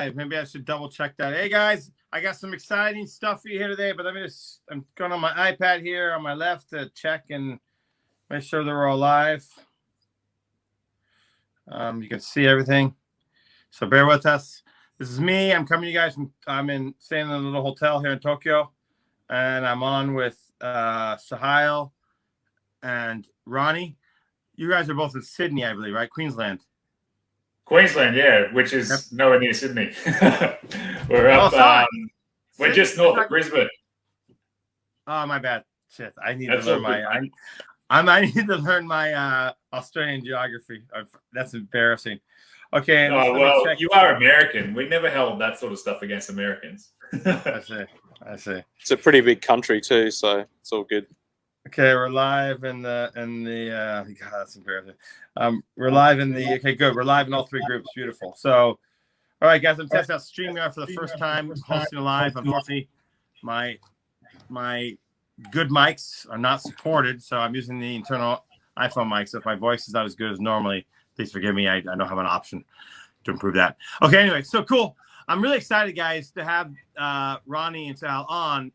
live. Maybe I should double check that. Hey guys, I got some exciting stuff for you here today, but I'm going on my iPad here on my left to check and make sure they're all live. You can see everything. So bear with us. This is me. I'm coming to you guys I'm staying in a little hotel here in Tokyo, and I'm on with Sahil and Ronnie. You guys are both in Sydney, I believe, right? Queensland, yeah, which is nowhere near Sydney. We're up. We're just north of Brisbane. Oh, my bad. Shit, I need to learn my. I need to learn my Australian geography. That's embarrassing. Okay. Oh, well, you are American. We never held that sort of stuff against Americans. I see. It's a pretty big country too, so it's all good. Okay, we're live in the God, that's embarrassing. We're live in the good. We're live in all three groups. Beautiful. So, all right, guys, I'm testing out StreamYard for the first time, hosting live. Unfortunately, my good mics are not supported, so I'm using the internal iPhone mic. So if my voice is not as good as normally, please forgive me. I don't have an option to improve that. Okay, anyway, so cool. I'm really excited, guys, to have Ronnie and Sal on.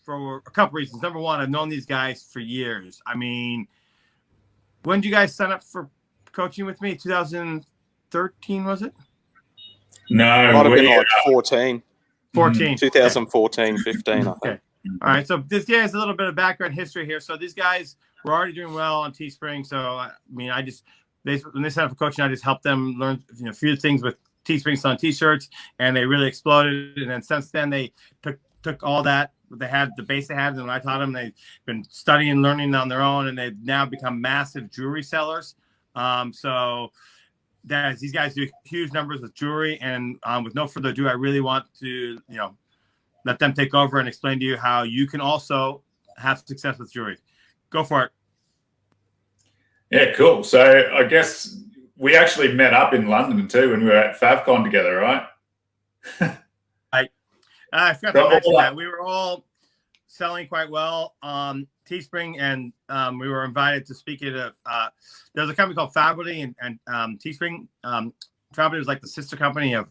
For a couple reasons. Number one, I've known these guys for years. I mean, when did you guys sign up for coaching with me? 2013, was it? No, might have been like 14. 2014, 15, I think. Okay. All right. So this guy has a little bit of background history here. So these guys were already doing well on Teespring. So I mean, when they signed up for coaching, I just helped them learn a few things with Teespring selling T-shirts, and they really exploded. And then since then, they took all that. They had the base they had, and when I taught them, they've been studying and learning on their own, and they've now become massive jewelry sellers. So these guys do huge numbers with jewelry, and with no further ado, I really want to let them take over and explain to you how you can also have success with jewelry. Go for it. Yeah, cool. So I guess we actually met up in London too when we were at FavCon together, right? I forgot to mention that we were all selling quite well on Teespring, and we were invited to speak at there's a company called Fabrity and Teespring. Fabrity was like the sister company of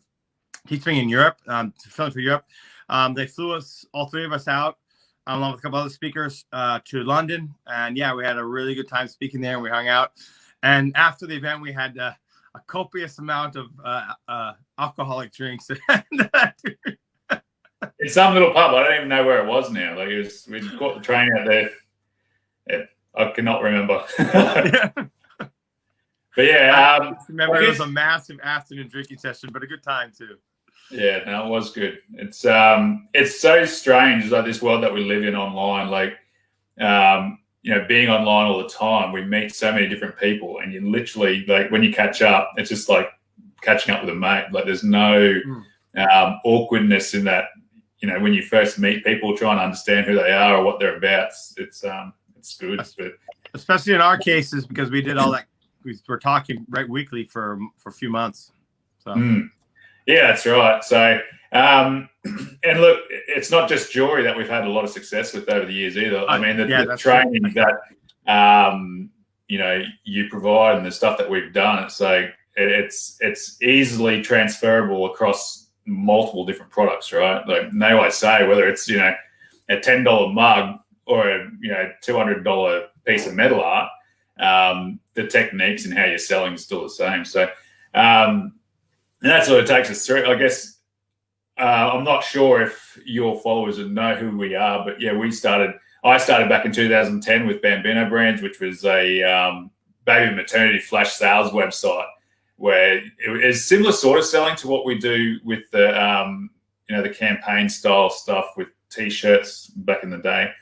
Teespring in Europe, filling for Europe. They flew us, all three of us, out along with a couple other speakers to London, and yeah, we had a really good time speaking there. And we hung out, and after the event, we had a copious amount of alcoholic drinks. It's some little pub. I don't even know where it was now. Like we caught the train out there. Yeah, I cannot remember. But yeah, I remember it was a massive afternoon drinking session, but a good time too. Yeah, no, it was good. It's so strange, like this world that we live in online. Like, being online all the time, we meet so many different people, and you literally, like, when you catch up, it's just like catching up with a mate. Like, there's no awkwardness in that. When you first meet people, trying to understand who they are or what they're about, it's good. But especially in our cases, because we did all that, we were talking weekly for a few months. So yeah, that's right. So and look, it's not just jewelry that we've had a lot of success with over the years either. I mean, the training that you provide and the stuff that we've done, it's like it's easily transferable across multiple different products, right? Like they always say, whether it's a $10 mug or a $200 piece of metal art, the techniques and how you're selling is still the same. So and that's what it takes us through. I guess I'm not sure if your followers would know who we are, but yeah, I started back in 2010 with Bambino Brands, which was a baby and maternity flash sales website, where it is similar sort of selling to what we do with the the campaign style stuff with T-shirts back in the day,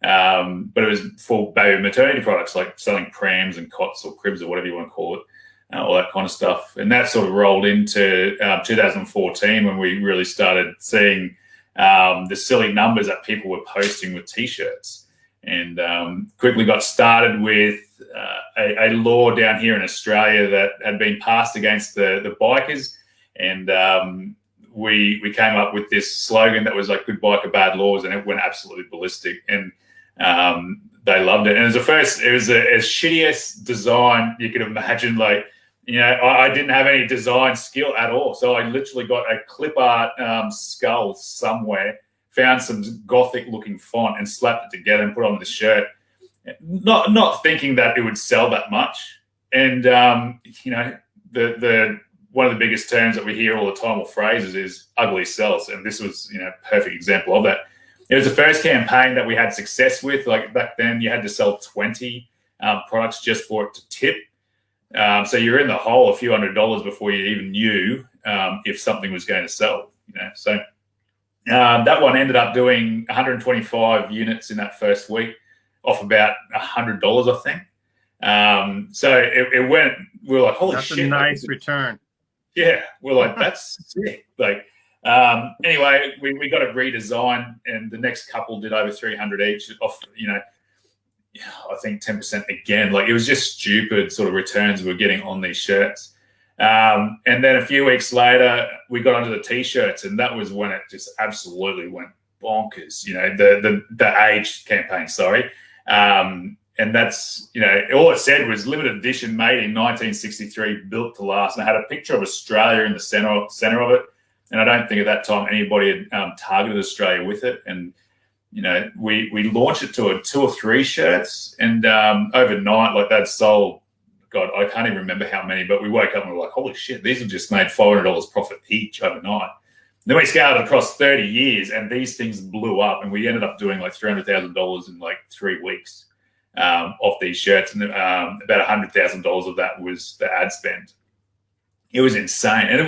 but it was for baby maternity products, like selling prams and cots or cribs or whatever you want to call it, all that kind of stuff. And that sort of rolled into 2014 when we really started seeing the silly numbers that people were posting with T-shirts, and quickly got started with a law down here in Australia that had been passed against the bikers, and we came up with this slogan that was like "Good biker, bad laws," and it went absolutely ballistic, and they loved it. And it was the shittiest design you could imagine. Like You know, I didn't have any design skill at all. So I literally got a clip art skull somewhere, found some gothic looking font and slapped it together and put on the shirt. Not thinking that it would sell that much. And, you know, the one of the biggest terms that we hear all the time, or phrases, is ugly sells. And this was, you know, a perfect example of that. It was the first campaign that we had success with. Like back then you had to sell 20 products just for it to tip. So you're in the hole a few $100s before you even knew if something was going to sell. You know, so that one ended up doing 125 units in that first week, off about $100, I think. So it went. We were like, "Holy shit!" That's a nice return. Yeah, we're like, "That's sick." Like, anyway, we got it redesigned, and the next couple did over 300 each. Off, you know. I think 10% again. Like, it was just stupid sort of returns we were getting on these shirts. And then a few weeks later, we got onto the t-shirts, and that was when it just absolutely went bonkers. You know, the age campaign. Sorry, and that's, you know, all it said was limited edition, made in 1963, built to last, and I had a picture of Australia in the center of it. And I don't think at that time anybody had targeted Australia with it. And you know, we launched it to 2 or 3 shirts, and overnight, like, that sold, God, I can't even remember how many, but we woke up and we were like, holy shit, these have just made $500 profit each overnight. Then we scaled it across 30 years, and these things blew up, and we ended up doing like $300,000 in like 3 weeks off these shirts, and about $100,000 of that was the ad spend. It was insane, and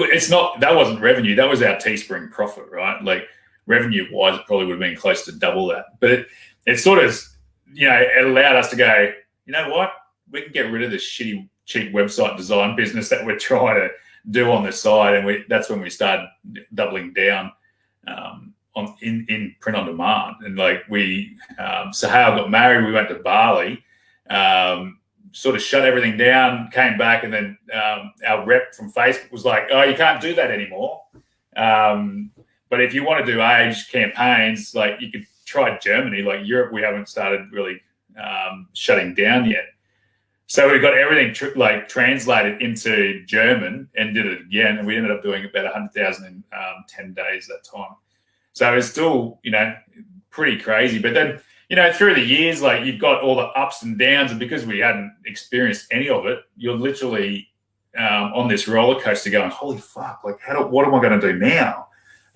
that wasn't revenue, that was our Teespring profit, right? Like, revenue-wise, it probably would have been close to double that. But it sort of, you know, it allowed us to go, you know what? We can get rid of this shitty, cheap website design business that we're trying to do on the side. And that's when we started doubling down in print on demand. And like Sahel got married, we went to Bali, sort of shut everything down, came back, and then our rep from Facebook was like, oh, you can't do that anymore. But if you want to do age campaigns, like, you could try Germany. Like Europe, we haven't started really shutting down yet. So we got everything translated into German and did it again. And we ended up doing about 100,000 in 10 days that time. So it's still, you know, pretty crazy. But then, you know, through the years, like, you've got all the ups and downs. And because we hadn't experienced any of it, you're literally on this roller coaster going, holy fuck, like, what am I going to do now?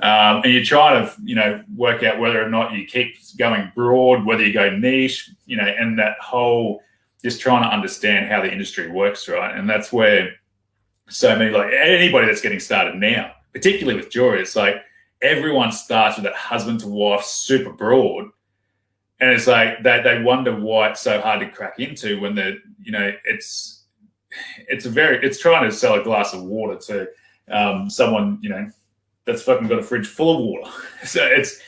And you're trying to, you know, work out whether or not you keep going broad, whether you go niche, you know, and that whole just trying to understand how the industry works, right? And that's where so many, like, anybody that's getting started now, particularly with jewelry, it's like everyone starts with that husband to wife super broad. And it's like they wonder why it's so hard to crack into when you know, it's trying to sell a glass of water to someone, you know, that's fucking got a fridge full of water. So it's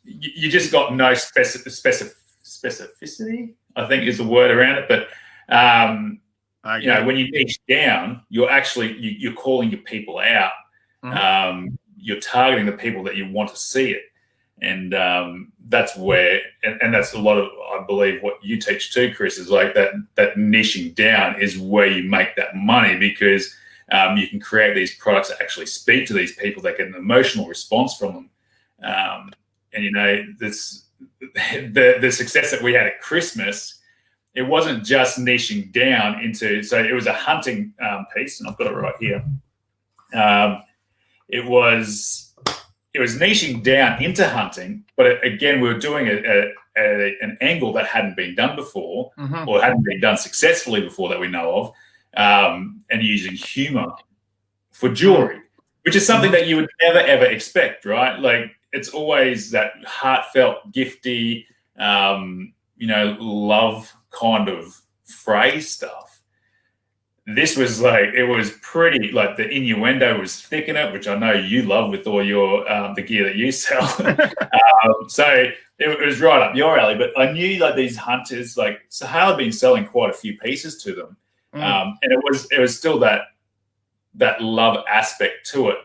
you just got no specificity, I think is the word around it. But you know, when you niche down, you're actually you're calling your people out. Mm-hmm. You're targeting the people that you want to see it, and that's where and that's a lot of, I believe, what you teach too, Chris, is like that niching down is where you make that money, because you can create these products that actually speak to these people, that get an emotional response from them. And, you know, the success that we had at Christmas, it wasn't just niching down into, so it was a hunting piece, and I've got it right here. It was niching down into hunting, but again, we were doing an angle that hadn't been done before, mm-hmm. or hadn't been done successfully before that we know of. And using humor for jewelry, which is something that you would never, ever expect, right? Like, it's always that heartfelt, gifty, you know, love kind of phrase stuff. This was like, it was pretty, like, the innuendo was thick in it, which I know you love with all your, the gear that you sell. So it was right up your alley. But I knew, like, these hunters, like, Sahel had been selling quite a few pieces to them. And it was still that love aspect to it.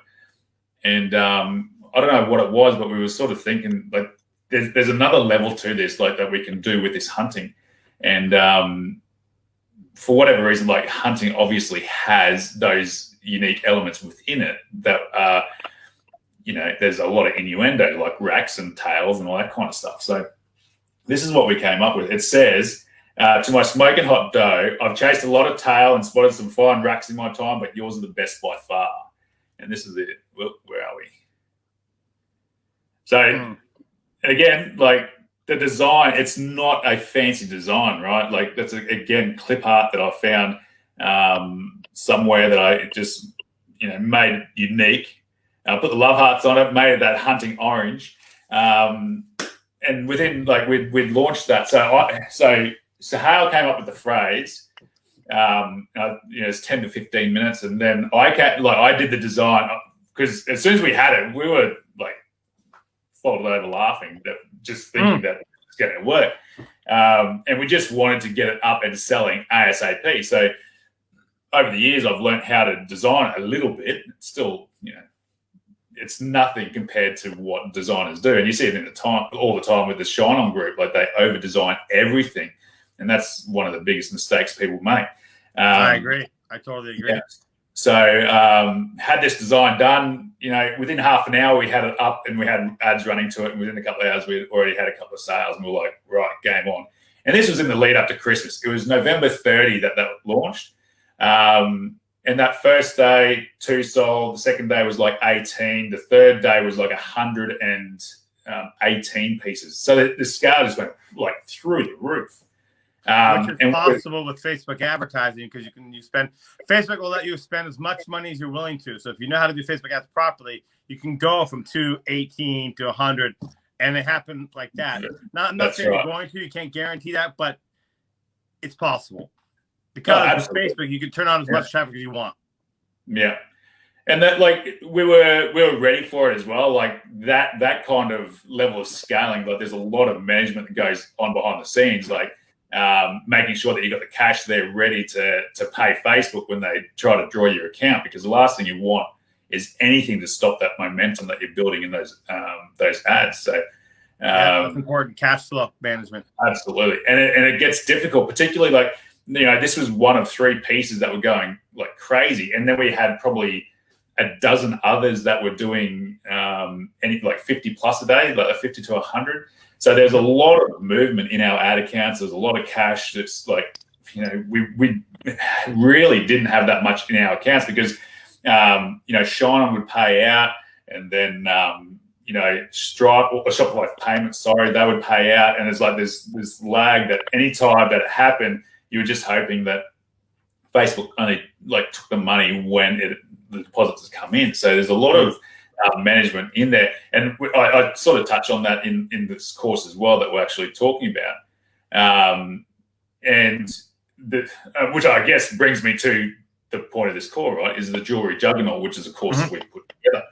And I don't know what it was, but we were sort of thinking, like, there's another level to this, like, that we can do with this hunting. And for whatever reason, like hunting obviously has those unique elements within it that there's a lot of innuendo, like racks and tails and all that kind of stuff. So this is what we came up with. It says, to my smoking hot dough, I've chased a lot of tail and spotted some fine racks in my time, but yours are the best by far. And this is it. Well, where are we? So again, like the design, it's not a fancy design, right? Like that's again clip art that I found somewhere that I just made unique. I put the love hearts on it, made it that hunting orange, and within like we'd launched that. So Sahel came up with the phrase. It's 10 to 15 minutes, and then I did the design because as soon as we had it, we were like folded over laughing, just thinking that it's going to work, and we just wanted to get it up and selling ASAP. So over the years, I've learned how to design it a little bit. It's still, it's nothing compared to what designers do, and you see it all the time with the Shine On group. Like they over design everything, and that's one of the biggest mistakes people make. I agree. I totally agree. Yeah. So had this design done, within half an hour we had it up and we had ads running to it. And within a couple of hours, we already had a couple of sales, and we were like, right, game on. And this was in the lead up to Christmas. It was November 30 that launched. And that first day, 2 sold. The second day was like 18. The third day was like 118 pieces. So the scale just went like through the roof. Which is possible with Facebook advertising because Facebook will let you spend as much money as you're willing to. So if you know how to do Facebook ads properly, you can go from 218 to 100, and it happened like that. I'm not saying you're going to. You can't guarantee that, but it's possible because with Facebook you can turn on as much traffic as you want. Yeah, and that we were ready for it as well. Like that kind of level of scaling. Like there's a lot of management that goes on behind the scenes. Like. Making sure that you got the cash there ready to pay Facebook when they try to draw your account, because the last thing you want is anything to stop that momentum that you're building in those ads. So that's important, cash flow management. Absolutely, and it gets difficult, particularly this was one of 3 pieces that were going like crazy, and then we had probably a dozen others that were doing like 50 plus a day, like 50 to 100. So there's a lot of movement in our ad accounts. There's a lot of cash. That's like, we really didn't have that much in our accounts because, Shine On would pay out, and then, Stripe or Shopify Payments, they would pay out. And it's like this lag that any time that it happened, you were just hoping that Facebook only took the money when the deposits come in. So there's a lot of management in there, and I sort of touch on that in this course as well that we're actually talking about, which I guess brings me to the point of this course, right? Is the Jewelry Juggernaut, which is a course that we put together,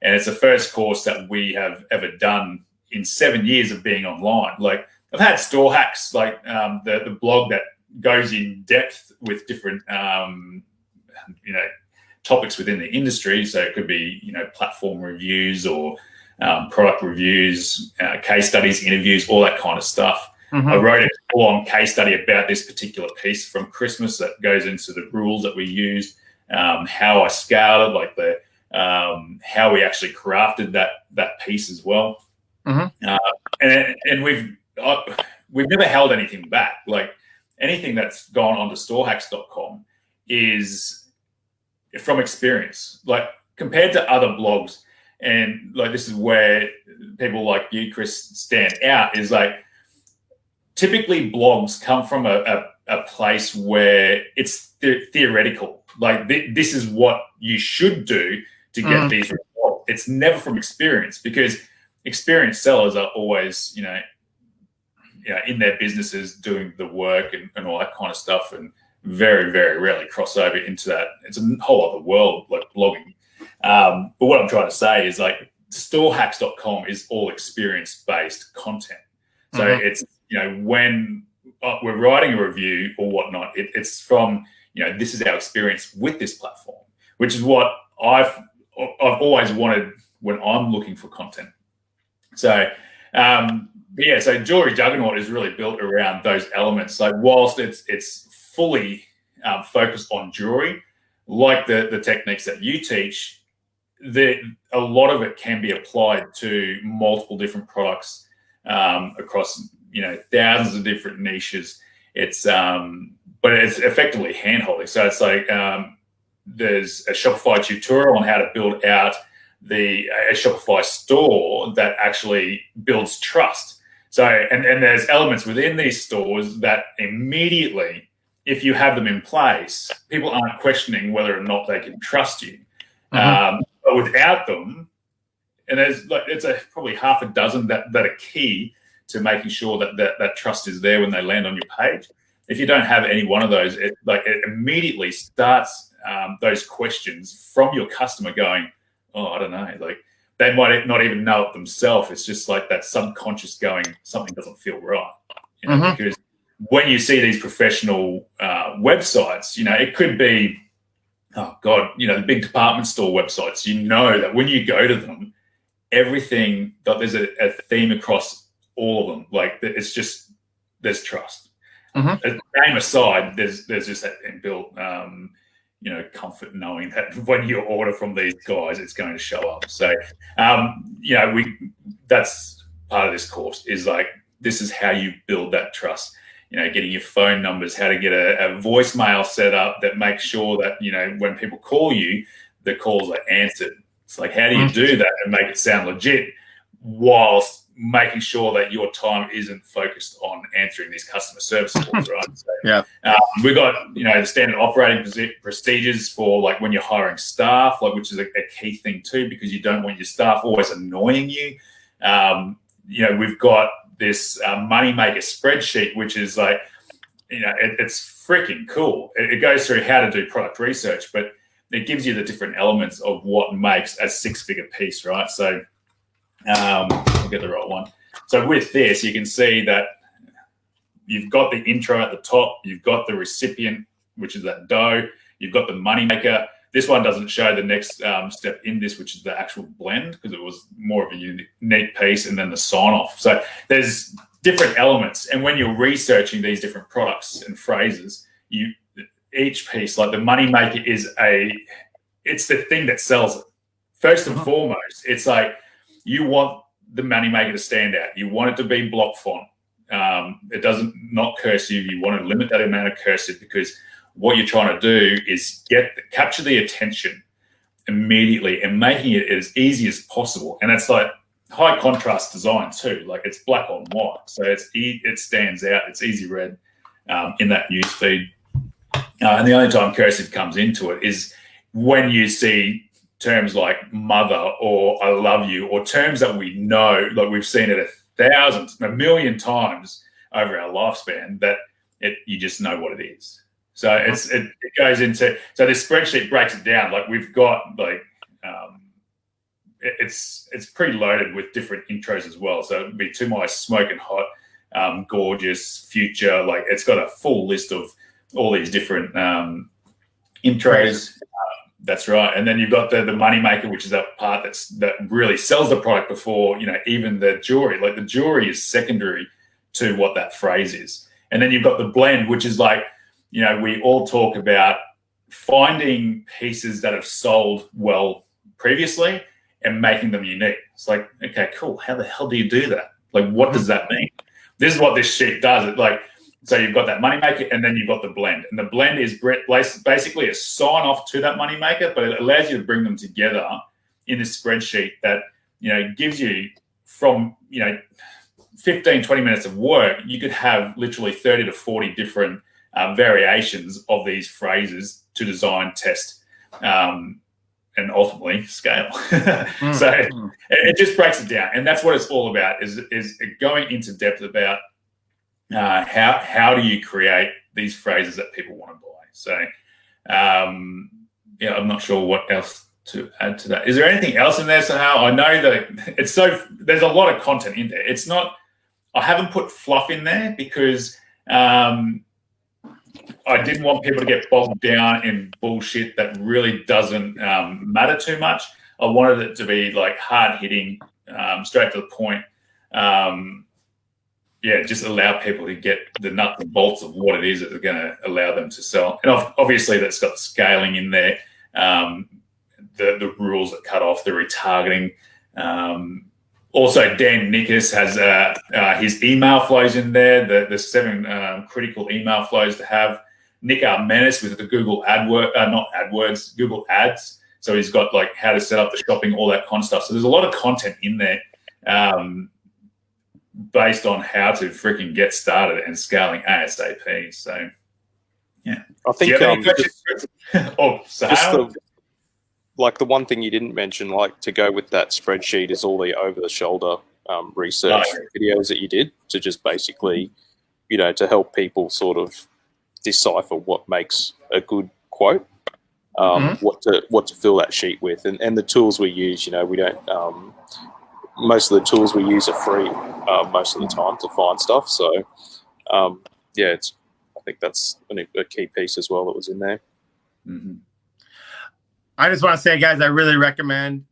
and it's the first course that we have ever done in 7 years of being online. Like I've had Store Hacks, like the blog that goes in depth with different topics within the industry. So it could be, platform reviews or product reviews, case studies, interviews, all that kind of stuff. I wrote a full-on case study about this particular piece from Christmas that goes into the rules that we used, how I scaled it, like how we actually crafted that piece as well. And we've never held anything back. Like anything that's gone onto storehacks.com is from experience, like compared to other blogs, and like this is where people like you, Chris, stand out, is like typically blogs come from a place where it's theoretical. Like this is what you should do to get these results. It's never from experience, because experienced sellers are always, in their businesses doing the work and all that kind of stuff, and very, very rarely cross over into that. It's a whole other world, like blogging. But what I'm trying to say is like storehacks.com is all experience-based content. So it's, when we're writing a review or whatnot, it's from, this is our experience with this platform, which is what I've always wanted when I'm looking for content. So, so Jewelry Juggernaut is really built around those elements. Like whilst it's fully focused on jewelry, like the techniques that you teach, a lot of it can be applied to multiple different products across thousands of different niches. It's but it's effectively hand holding. So it's like there's a Shopify tutorial on how to build out a Shopify store that actually builds trust. So and there's elements within these stores that immediately, if you have them in place, people aren't questioning whether or not they can trust you. But without them, and it's probably half a dozen that are key to making sure that trust is there when they land on your page. If you don't have any one of those, it immediately starts those questions from your customer going, oh, I don't know. Like they might not even know it themselves. It's just like that subconscious going, something doesn't feel right. Because when you see these professional websites, it could be, oh God, the big department store websites, that when you go to them, everything, there's a theme across all of them. Like it's just, there's trust. Game aside, there's just that inbuilt, comfort knowing that when you order from these guys, it's going to show up. So, that's part of this course is like, this is how you build that trust. Getting your phone numbers, how to get a voicemail set up that makes sure that, when people call you, the calls are answered. It's like, how do you do that and make it sound legit whilst making sure that your time isn't focused on answering these customer service calls, right? So, we've got, the standard operating procedures for like when you're hiring staff, which is a key thing too, because you don't want your staff always annoying you. We've got this moneymaker spreadsheet, which is like, it's freaking cool. It goes through how to do product research, but it gives you the different elements of what makes a six-figure piece, right? So I'll get the right one. So with this, you can see that you've got the intro at the top, you've got the recipient, which is that dough, you've got the moneymaker. This one doesn't show the next step in this, which is the actual blend, because it was more of a unique piece, and then the sign-off. So there's different elements, and when you're researching these different products and phrases, each piece, like the moneymaker it's the thing that sells it. First and foremost, it's like you want the moneymaker to stand out. You want it to be block font. It doesn't not cursive. You want to limit that amount of cursive, because what you're trying to do is capture the attention immediately and making it as easy as possible. And it's like high contrast design too. Like it's black on white, so it stands out. It's easy read in that news feed. And the only time cursive comes into it is when you see terms like mother or I love you, or terms that we know, like we've seen it a million times over our lifespan, that you just know what it is. So it goes into, so this spreadsheet breaks it down. Like we've got like, it's preloaded with different intros as well. So it'd be To My Smoking Hot, Gorgeous, Future. Like it's got a full list of all these different intros. That's right. And then you've got the moneymaker, which is that part that really sells the product before, even the jewelry. Like the jewelry is secondary to what that phrase is. And then you've got the blend, which is like, we all talk about finding pieces that have sold well previously and making them unique. It's like, okay, cool. How the hell do you do that? Like, what does that mean? This is what this sheet does. So you've got that moneymaker, and then you've got the blend. And the blend is basically a sign off to that moneymaker, but it allows you to bring them together in this spreadsheet that, gives you from, 15, 20 minutes of work, you could have literally 30 to 40 different variations of these phrases to design, test, and ultimately scale. So it just breaks it down. And that's what it's all about, is going into depth about how do you create these phrases that people want to buy. So, I'm not sure what else to add to that. Is there anything else in there, Sahal? I know that there's a lot of content in there. It's not, I haven't put fluff in there because I didn't want people to get bogged down in bullshit that really doesn't matter too much. I wanted it to be like hard hitting, straight to the point. just allow people to get the nuts and bolts of what it is that they're going to allow them to sell. And obviously that's got scaling in there, the rules that cut off the retargeting. Also, Dan Nickus has his email flows in there, the 7 critical email flows to have. Nick Armenis with the Google Google Ads. So he's got like how to set up the shopping, all that kind of stuff. So there's a lot of content in there based on how to freaking get started and scaling ASAP. So, yeah. I think the one thing you didn't mention, like to go with that spreadsheet, is all the over-the-shoulder research videos that you did to just basically, to help people sort of decipher what makes a good quote, what to fill that sheet with, and the tools we use. We don't. Most of the tools we use are free most of the time to find stuff. So, I think that's a key piece as well that was in there. Mm-hmm. I just want to say, guys, I really recommend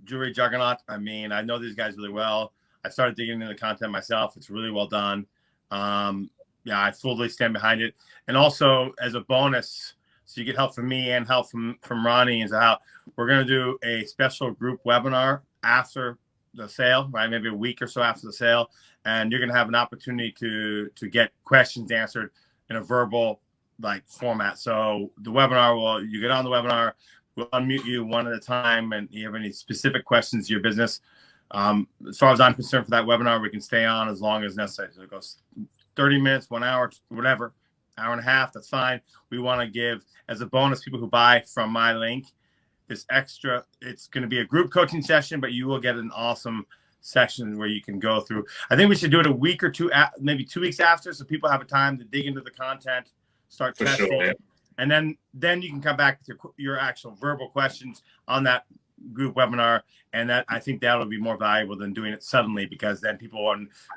Jewelry Juggernaut. I mean, I know these guys really well. I started digging into the content myself. It's really well done. I fully stand behind it. And also, as a bonus, so you get help from me and help from Ronnie, is how we're going to do a special group webinar after the sale, right? Maybe a week or so after the sale. And you're going to have an opportunity to get questions answered in a verbal format. So the webinar you get on the webinar, we'll unmute you one at a time, and you have any specific questions to your business. As far as I'm concerned, for that webinar, we can stay on as long as necessary. So it goes 30 minutes, 1 hour, whatever, hour and a half, that's fine. We want to give, as a bonus, people who buy from my link, this extra, it's going to be a group coaching session, but you will get an awesome section where you can go through. I think we should do it a week or two, maybe 2 weeks after, so people have a time to dig into the content, start testing, sure, yeah. And then you can come back to your actual verbal questions on that group webinar, and that I think that'll be more valuable than doing it suddenly, because then people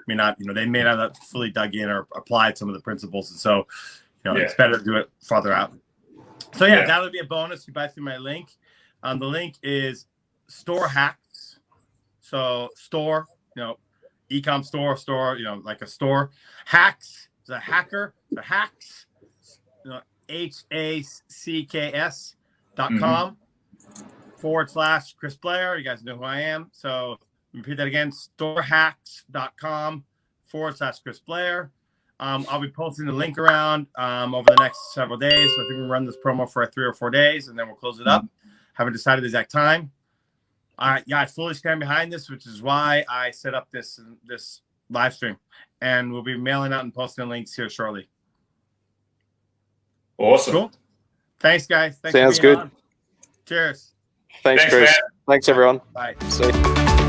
may not have fully dug in or applied some of the principles, and so it's better to do it farther out. So that'll be a bonus. You buy through my link. The link is Store Hacks. So store, Ecom store, like a store. Hacks, the hacker, the hacks, HACKS.com / Chris Blair. You guys know who I am. So repeat that again, storehacks.com / Chris Blair. I'll be posting the link around over the next several days. So I think we'll run this promo for 3 or 4 days, and then we'll close it up. Haven't decided the exact time. I fully stand behind this, which is why I set up this live stream, and we'll be mailing out and posting links here shortly. Awesome. Cool. Thanks, guys. Sounds good. Cheers. Thanks, Chris. Man. Thanks, everyone. Bye. See you.